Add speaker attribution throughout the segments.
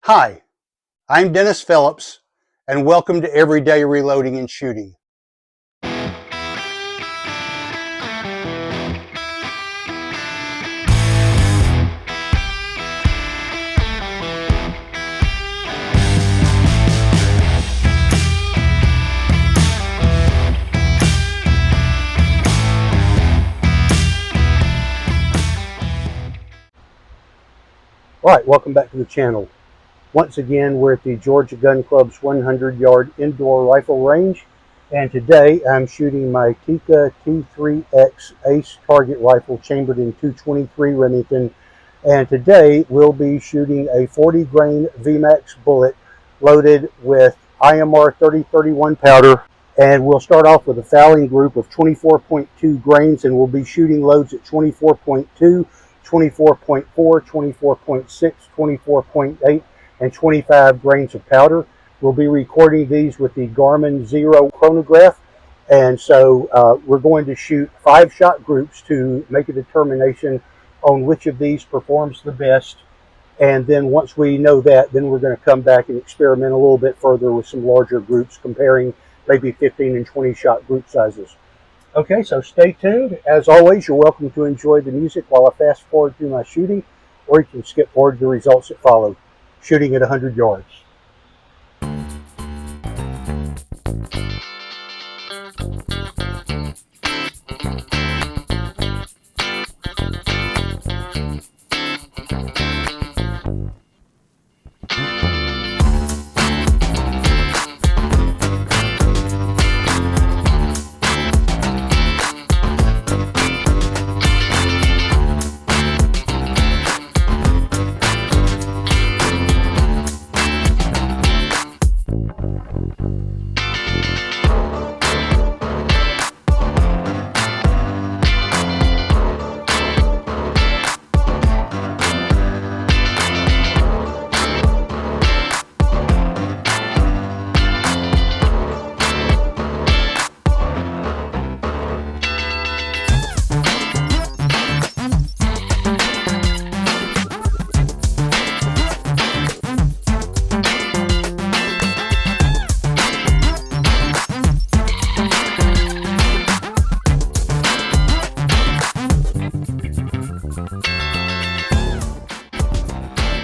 Speaker 1: Hi, I'm Dennis Phillips, and welcome to Everyday Reloading and Shooting. All right, welcome back to the channel. Once again, we're at the Georgia Gun Club's 100-yard indoor rifle range, and today I'm shooting my Tikka T3X Ace target rifle chambered in .223 Remington, and today we'll be shooting a 40-grain VMAX bullet loaded with IMR3031 powder, and we'll start off with a fouling group of 24.2 grains, and we'll be shooting loads at 24.2, 24.4, 24.6, 24.8, and 25 grains of powder. We'll be recording these with the Garmin Zero chronograph, and so we're going to shoot 5-shot groups to make a determination on which of these performs the best. And then once we know that, then we're going to come back and experiment a little bit further with some larger groups, comparing maybe 15 and 20 shot group sizes. Okay, so stay tuned. As always, you're welcome to enjoy the music while I fast forward through my shooting, or you can skip forward to the results that follow. Shooting at 100 yards.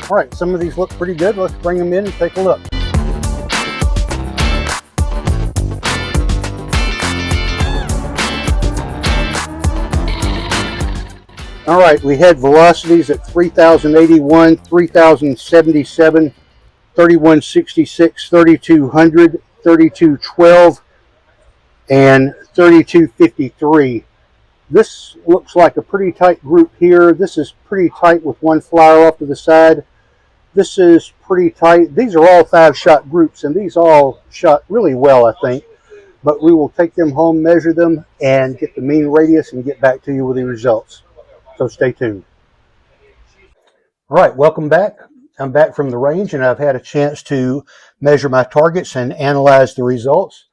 Speaker 1: All right, some of these look pretty good. Let's bring them in and take a look. All right, we had velocities at 3,081, 3,077, 3,166, 3,200, 3,212, and 3,253. This looks like a pretty tight group here. This is pretty tight with one flower off to the side. This is pretty tight. These are all 5-shot groups, and these all shot really well, I think. But we will take them home, measure them, and get the mean radius and get back to you with the results. So stay tuned. All right, welcome back. I'm back from the range, and I've had a chance to measure my targets and analyze the results.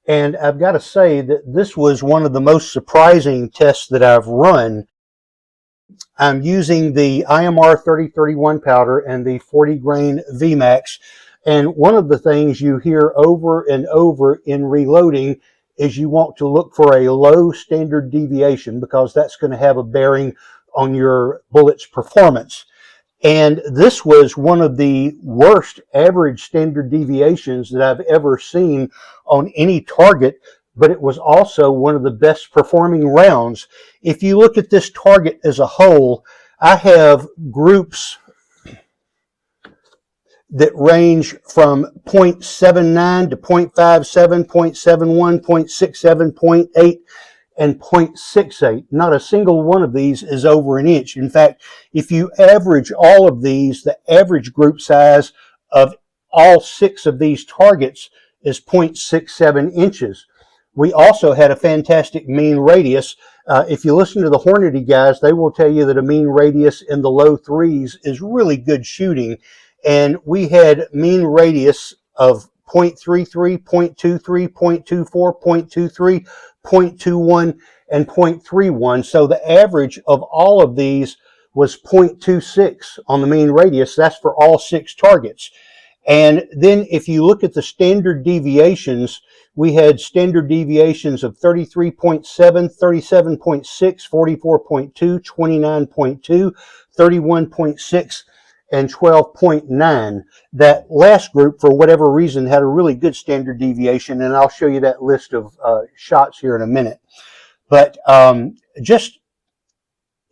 Speaker 1: And I've got to say that this was one of the most surprising tests that I've run. I'm using the IMR3031 powder and the 40-grain VMAX. And one of the things you hear over and over in reloading is you want to look for a low standard deviation, because that's going to have a bearing on your bullet's performance. And this was one of the worst average standard deviations that I've ever seen on any target, but it was also one of the best performing rounds. If you look at this target as a whole, I have groups that range from 0.79 to 0.57, 0.71, 0.67, 0.8, and 0.68. Not a single one of these is over an inch. In fact, if you average all of these, the average group size of all 6 of these targets is 0.67 inches. We also had a fantastic mean radius. If you listen to the Hornady guys, they will tell you that a mean radius in the low 3s is really good shooting. And we had mean radius of 0.33, 0.23, 0.24, 0.23, 0.21, and 0.31. So the average of all of these was 0.26 on the mean radius. That's for all 6 targets. And then if you look at the standard deviations, we had standard deviations of 33.7, 37.6, 44.2, 29.2, 31.6, and 12.9. That last group, for whatever reason, had a really good standard deviation, and I'll show you that list of shots here in a minute. But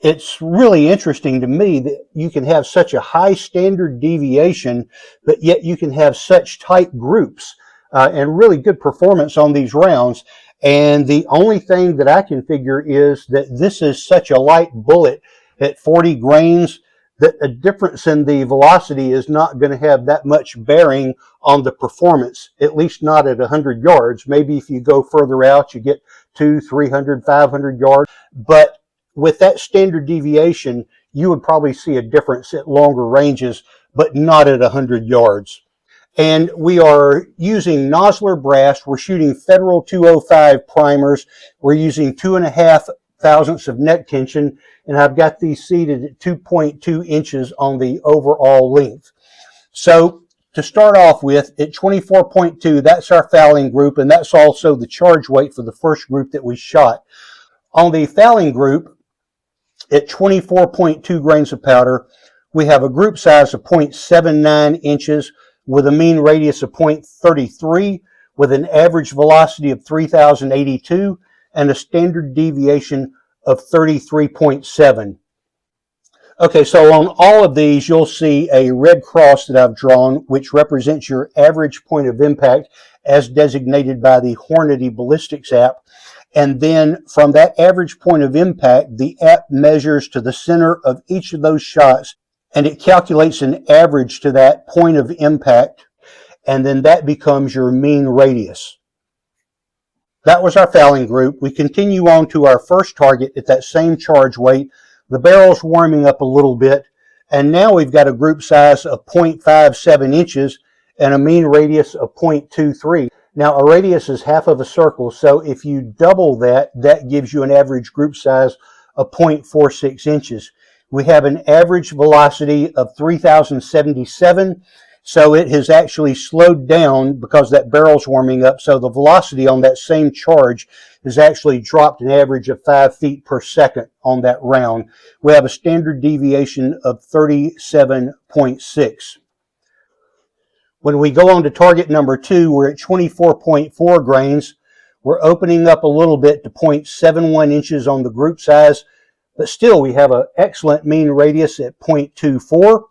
Speaker 1: it's really interesting to me that you can have such a high standard deviation, but yet you can have such tight groups and really good performance on these rounds. And the only thing that I can figure is that this is such a light bullet at 40 grains that a difference in the velocity is not going to have that much bearing on the performance, at least not at 100 yards. Maybe if you go further out, you get 200, 300, 500 yards. But with that standard deviation, you would probably see a difference at longer ranges, but not at 100 yards. And we are using Nosler brass. We're shooting Federal 205 primers. We're using 2.5 thousandths of neck tension, and I've got these seated at 2.2 inches on the overall length. So to start off with, at 24.2, that's our fouling group, and that's also the charge weight for the first group that we shot. On the fouling group, at 24.2 grains of powder, we have a group size of 0.79 inches with a mean radius of 0.33 with an average velocity of 3,082 and a standard deviation of 33.7. Okay, so on all of these, you'll see a red cross that I've drawn, which represents your average point of impact as designated by the Hornady Ballistics app. And then from that average point of impact, the app measures to the center of each of those shots, and it calculates an average to that point of impact, and then that becomes your mean radius. That was our fouling group. We continue on to our first target at that same charge weight. The barrel's warming up a little bit, and now we've got a group size of 0.57 inches and a mean radius of 0.23. Now, a radius is half of a circle, so if you double that, that gives you an average group size of 0.46 inches. We have an average velocity of 3,077, so it has actually slowed down because that barrel's warming up, so the velocity on that same charge has actually dropped an average of 5 feet per second on that round. We have a standard deviation of 37.6. When we go on to target number 2, we're at 24.4 grains. We're opening up a little bit to 0.71 inches on the group size, but still we have an excellent mean radius at 0.24.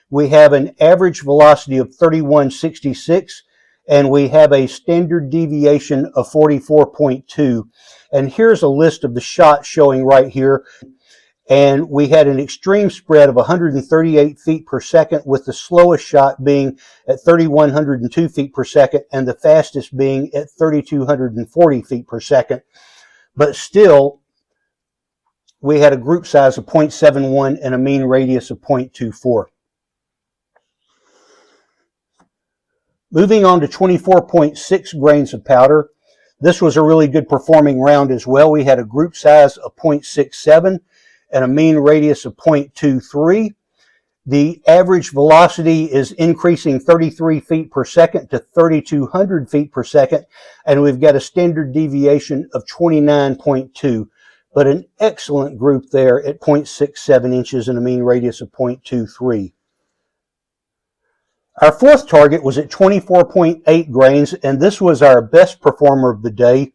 Speaker 1: We have an average velocity of 3166, and we have a standard deviation of 44.2. And here's a list of the shots showing right here. And we had an extreme spread of 138 feet per second, with the slowest shot being at 3,102 feet per second and the fastest being at 3,240 feet per second. But still, we had a group size of 0.71 and a mean radius of 0.24. Moving on to 24.6 grains of powder. This was a really good performing round as well. We had a group size of 0.67 and a mean radius of 0.23. The average velocity is increasing 33 feet per second to 3,200 feet per second, and we've got a standard deviation of 29.2, but an excellent group there at 0.67 inches and a mean radius of 0.23. Our fourth target was at 24.8 grains, and this was our best performer of the day.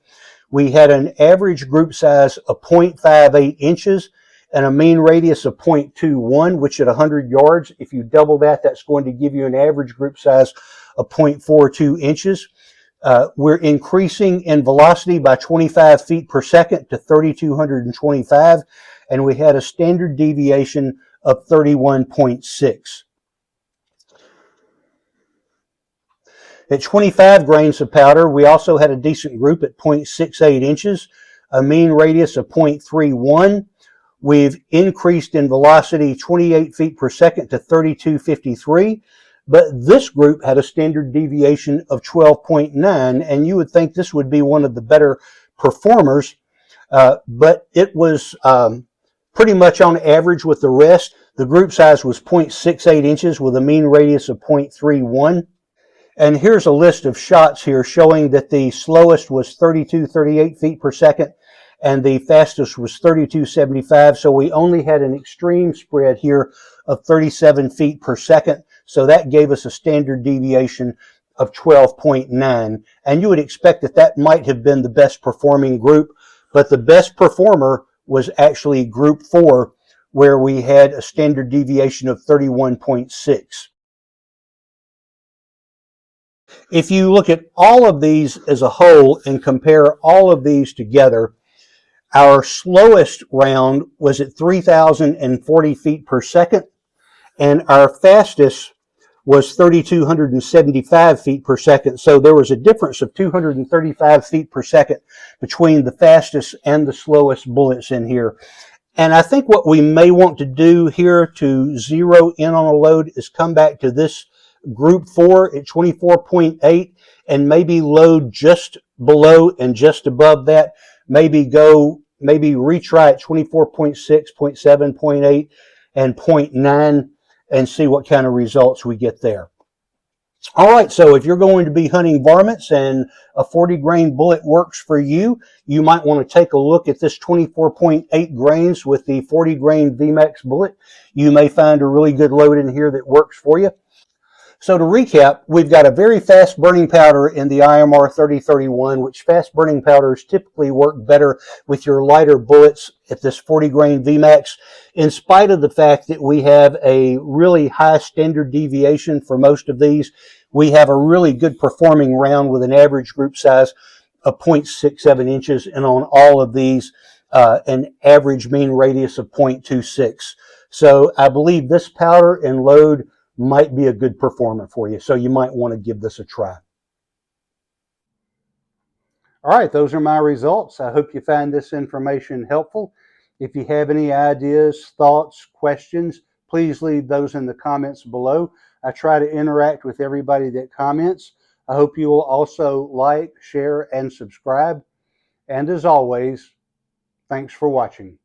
Speaker 1: We had an average group size of 0.58 inches and a mean radius of 0.21, which at 100 yards, if you double that, that's going to give you an average group size of 0.42 inches. We're increasing in velocity by 25 feet per second to 3,225, and we had a standard deviation of 31.6. At 25 grains of powder, we also had a decent group at 0.68 inches, a mean radius of 0.31. We've increased in velocity 28 feet per second to 3,253, but this group had a standard deviation of 12.9, and you would think this would be one of the better performers, but it was pretty much on average with the rest. The group size was 0.68 inches with a mean radius of 0.31. And here's a list of shots here showing that the slowest was 32.38 feet per second and the fastest was 32.75. So we only had an extreme spread here of 37 feet per second. So that gave us a standard deviation of 12.9. And you would expect that that might have been the best performing group, but the best performer was actually group 4, where we had a standard deviation of 31.6. If you look at all of these as a whole and compare all of these together, our slowest round was at 3,040 feet per second, and our fastest was 3,275 feet per second. So there was a difference of 235 feet per second between the fastest and the slowest bullets in here. And I think what we may want to do here to zero in on a load is come back to this group 4 at 24.8 and maybe load just below and just above that. Maybe retry at 24.6, 0.7, 0.8, and 0.9 and see what kind of results we get there. All right, so if you're going to be hunting varmints and a 40 grain bullet works for you, you might want to take a look at this 24.8 grains with the 40 grain VMAX bullet. You may find a really good load in here that works for you. So to recap, we've got a very fast burning powder in the IMR3031, which fast burning powders typically work better with your lighter bullets at this 40 grain VMAX, in spite of the fact that we have a really high standard deviation for most of these. We have a really good performing round with an average group size of 0.67 inches, and on all of these, an average mean radius of 0.26. So I believe this powder and load might be a good performer for you. So you might want to give this a try. All right, those are my results. I hope you find this information helpful. If you have any ideas, thoughts, questions, please leave those in the comments below. I try to interact with everybody that comments. I hope you will also like, share, and subscribe. And as always, thanks for watching.